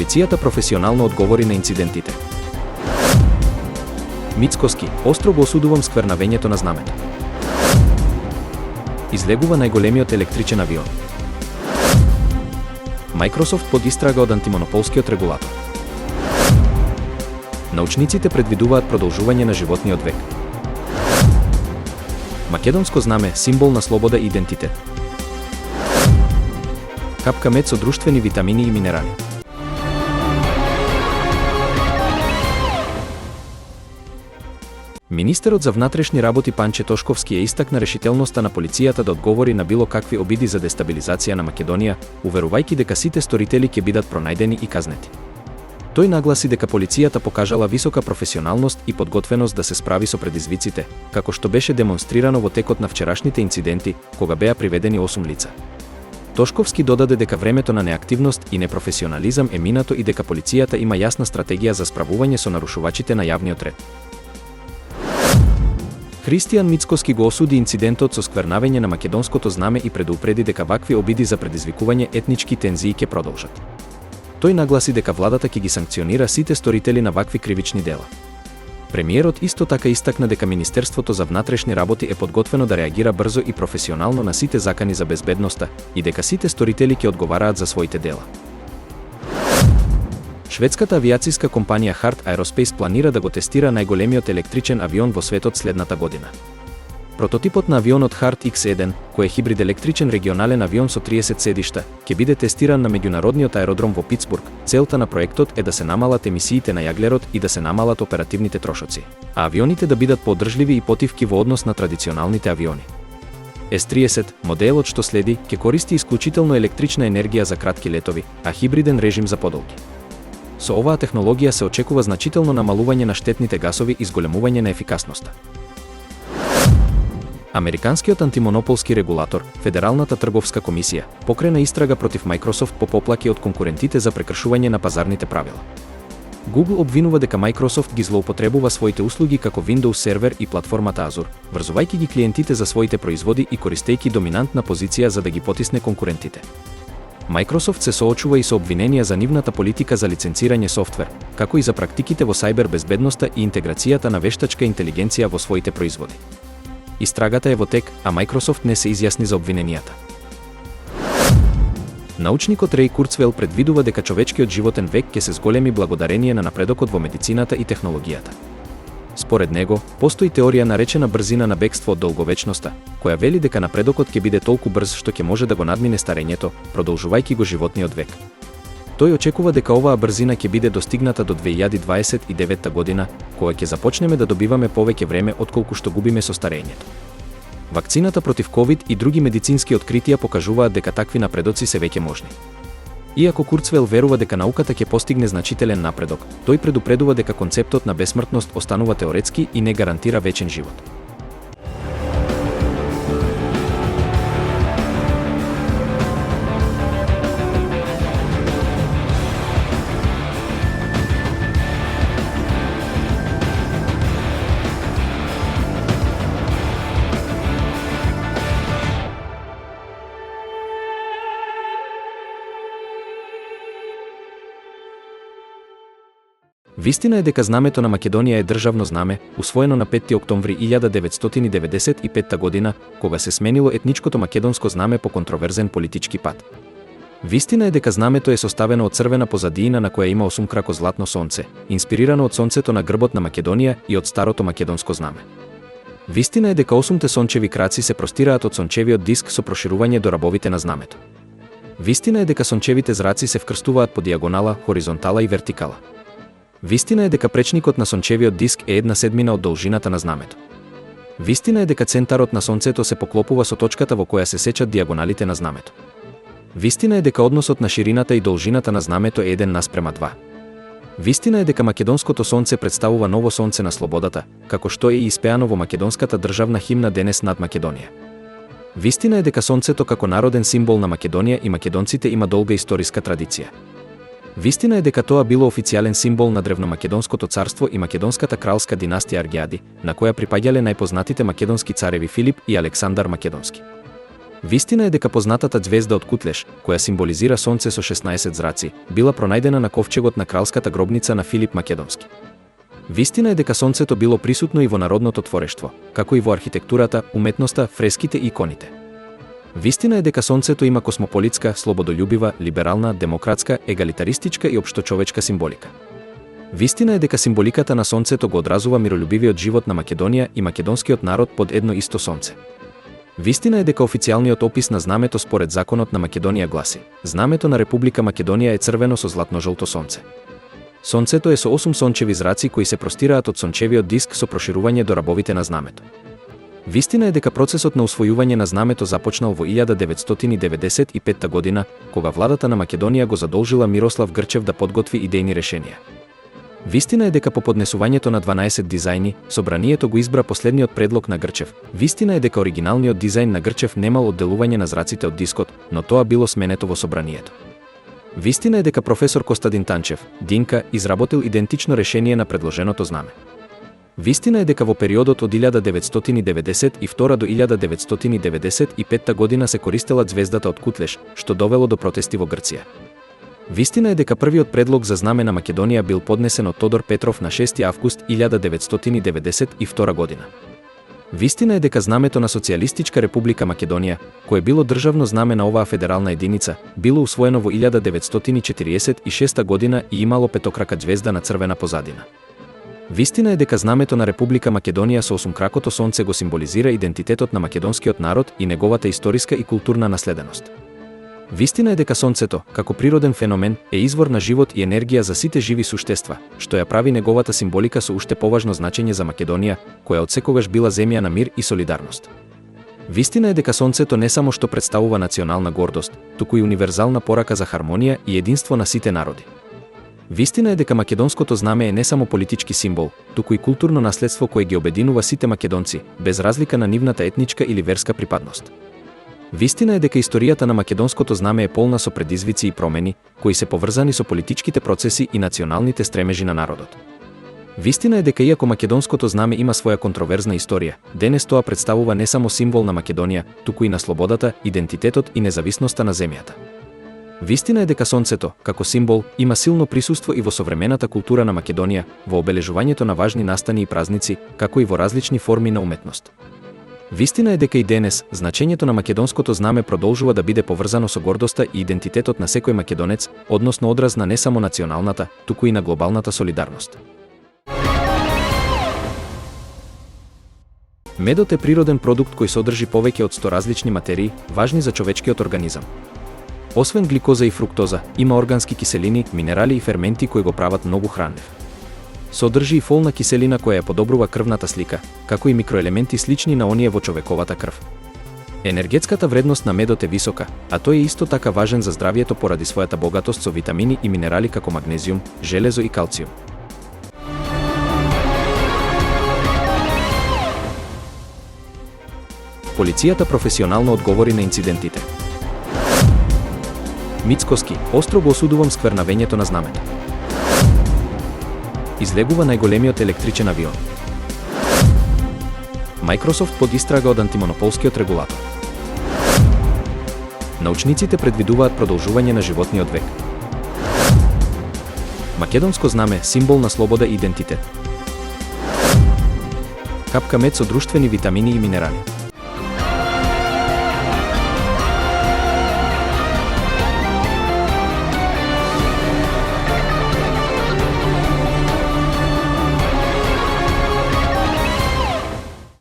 Полицијата професионално одговори на инцидентите. Мицкоски, остро го осудувам сквернавењето на знамето. Излегува најголемиот електричен авион. Microsoft под истрага од антимонополскиот регулатор. Научниците предвидуваат продолжување на животниот век. Македонско знаме, символ на слобода и идентитет. Капка мед со друштвени витамини и минерали. Министерот за внатрешни работи Панче Тошковски истакна решителноста на полицијата да одговори на било какви обиди за дестабилизација на Македонија, уверувајќи дека сите сторители ќе бидат пронајдени и казнети. Тој нагласи дека полицијата покажала висока професионалност и подготвеност да се справи со предизвиците, како што беше демонстрирано во текот на вчерашните инциденти, кога беа приведени 8 лица. Тошковски додаде дека времето на неактивност и непрофесионализам е минато и дека полицијата има јасна стратегија за справување со нарушувачите на јавниот ред. Христијан Мицкоски го осуди инцидентот со сквернавење на македонското знаме и предупреди дека вакви обиди за предизвикување етнички тензии ќе продолжат. Тој нагласи дека владата ќе ги санкционира сите сторители на вакви кривични дела. Премиерот исто така истакна дека Министерството за внатрешни работи е подготвено да реагира брзо и професионално на сите закани за безбедноста и дека сите сторители ќе одговараат за своите дела. Шведската авиацијска компанија Heart Aerospace планира да го тестира најголемиот електричен авион во светот следната година. Прототипот на авионот Heart X1, кој е хибрид електричен регионален авион со 30 седишта, ќе биде тестиран на меѓународниот аеродром во Питсбург. Целта на проектот е да се намалат емисиите на јаглерод и да се намалат оперативните трошоци, а авионите да бидат подржливи и потивки во однос на традиционалните авиони. S-30, моделот што следи, ќе користи исклучително електрична енергија за кратки летови, а хибриден режим за подолги. Со оваа технологија се очекува значително намалување на штетните гасови и зголемување на ефикасноста. Американскиот антимонополски регулатор, Федералната трговска комисија, покрена истрага против Microsoft по поплаки од конкурентите за прекршување на пазарните правила. Google обвинува дека Microsoft ги злоупотребува своите услуги како Windows сервер и платформата Azure, врзувајќи ги клиентите за своите производи и користејќи доминантна позиција за да ги потисне конкурентите. Microsoft се соочува и со обвиненија за нивната политика за лиценцирање софтвер, како и за практиките во сајбер безбедноста и интеграцијата на вештачка интелигенција во своите производи. Истрагата е во тек, а Microsoft не се изјасни за обвиненијата. Научникот Реј Курцвел предвидува дека човечкиот животен век ќе се зголеми благодарение на напредокот во медицината и технологијата. Според него, постои теорија наречена брзина на бегство од долговечноста, која вели дека напредокот ќе биде толку брз што ќе може да го надмине старењето, продолжувајќи го животниот век. Тој очекува дека оваа брзина ќе биде достигната до 2029 година, кога ќе започнеме да добиваме повеќе време отколку што губиме со старењето. Вакцината против COVID и други медицински откритија покажуваат дека такви напредоци се веќе можни. Иако Курцвел верува дека науката ќе постигне значителен напредок, тој предупредува дека концептот на бесмртност останува теоретски и не гарантира вечен живот. Вистина е дека знамето на Македонија е државно знаме, усвоено на 5 октомври 1995 година, кога се сменило етничкото македонско знаме по контроверзен политички пат. Вистина е дека знамето е составено од црвена позадиина на која има 8-крако златно сонце, инспирирано од сонцето на грбот на Македонија и од старото македонско знаме. Вистина е дека 8-те сончеви краци се простираат од сончевиот диск со проширување до рабовите на знамето. Вистина е дека сончевите зраци се вкрстуваат по дијагонала, хоризонтала и вертикала. Вистина е дека пречникот на сончевиот диск е 1/7 од должината на знамето. Вистина е дека центарот на сонцето се поклопува со точката во која се сечат дијагоналите на знамето. Вистина е дека односот на ширината и должината на знамето е 1:2. Вистина е дека македонското сонце представува ново сонце на слободата, како што е и испеано во македонската државна химна денес над Македонија. Вистина е дека сонцето како народен символ на Македонија и македонците има долга историска традиција. Вистина е дека тоа било официјален символ на древномакедонското царство и македонската кралска династија Аргиади, на која припаѓале најпознатите македонски цареви Филип и Александар Македонски. Вистина е дека познатата ѕвезда од Кутлеш, која символизира сонце со 16 зраци, била пронајдена на ковчегот на кралската гробница на Филип Македонски. Вистина е дека сонцето било присутно и во народното творештво, како и во архитектурата, уметноста, фреските и иконите. Вистина е дека сонцето има космополитска, слободолюбива, либерална, демократска, егалитаристичка и општочовечка символика. Вистина е дека символиката на сонцето го одразува миролюбивиот живот на Македонија и македонскиот народ под едно исто сонце. Вистина е дека официјалниот опис на знамето според законот на Македонија гласи: знамето на Република Македонија е црвено со златно-жолто сонце. Сонцето е со 8 сончеви зраци кои се простираат од сончевиот диск со проширување до рабовите на знамето. Вистина е дека процесот на усвојување на знамето започнал во 1995 година, кога владата на Македонија го задолжила Мирослав Грчев да подготви идејни решенија. Вистина е дека по поднесувањето на 12 дизајни, собранието го избра последниот предлог на Грчев. Вистина е дека оригиналниот дизајн на Грчев немал одделување на зраците од дискот, но тоа било сменето во собранието. Вистина е дека професор Костадин Танчев, Динка, изработил идентично решение на предложеното знаме. Вистина е дека во периодот од 1992 до 1995 година се користела ѕвездата од Кутлеш, што довело до протести во Грција. Вистина е дека првиот предлог за знаме на Македонија бил поднесен од Тодор Петров на 6 август 1992 година. Вистина е дека знамето на Социјалистичка република Македонија, кое било државно знаме на оваа федерална единица, било усвоено во 1946 година и имало петокрака ѕвезда на црвена позадина. Вистина е дека знамето на Република Македонија со 8-кракото сонце го символизира идентитетот на македонскиот народ и неговата историска и културна наследеност. Вистина е дека сонцето, како природен феномен, е извор на живот и енергија за сите живи суштества, што ја прави неговата символика со уште поважно значење за Македонија, која отсекогаш била земја на мир и солидарност. Вистина е дека сонцето не само што представува национална гордост, туку и универзална порака за хармонија и единство на сите народи. Вистина е дека македонското знаме е не само политички символ, туку и културно наследство кое ги обединува сите македонци, без разлика на нивната етничка или верска припадност. Вистина е дека историјата на македонското знаме е полна со предизвици и промени, кои се поврзани со политичките процеси и националните стремежи на народот. Вистина е дека иако македонското знаме има своја контроверзна историја, денес тоа представува не само символ на Македонија, туку и на слободата, идентитетот и независноста на земјата. Вистина е дека сонцето, како символ, има силно присуство и во современата култура на Македонија, во обележувањето на важни настани и празници, како и во различни форми на уметност. Вистина е дека и денес, значењето на македонското знаме продолжува да биде поврзано со гордоста и идентитетот на секој македонец, односно одраз на не само националната, туку и на глобалната солидарност. Медот е природен продукт кој содржи повеќе од 100 различни материи, важни за човечкиот организам. Освен гликоза и фруктоза, има органски киселини, минерали и ферменти кои го прават многу хранлив. Содржи и фолна киселина која ја подобрува крвната слика, како и микроелементи слични на оние во човековата крв. Енергетската вредност на медот е висока, а тој е исто така важен за здравието поради својата богатост со витамини и минерали како магнезиум, железо и калциум. Полицијата професионално одговори на инцидентите. Мицкоски, остро го осудувам сквернавењето на знамето. Излегува најголемиот електричен авион. Microsoft под истрага од антимонополскиот регулатор. Научниците предвидуваат продолжување на животниот век. Македонско знаме, символ на слобода и идентитет. Капка мед со друштвени витамини и минерали.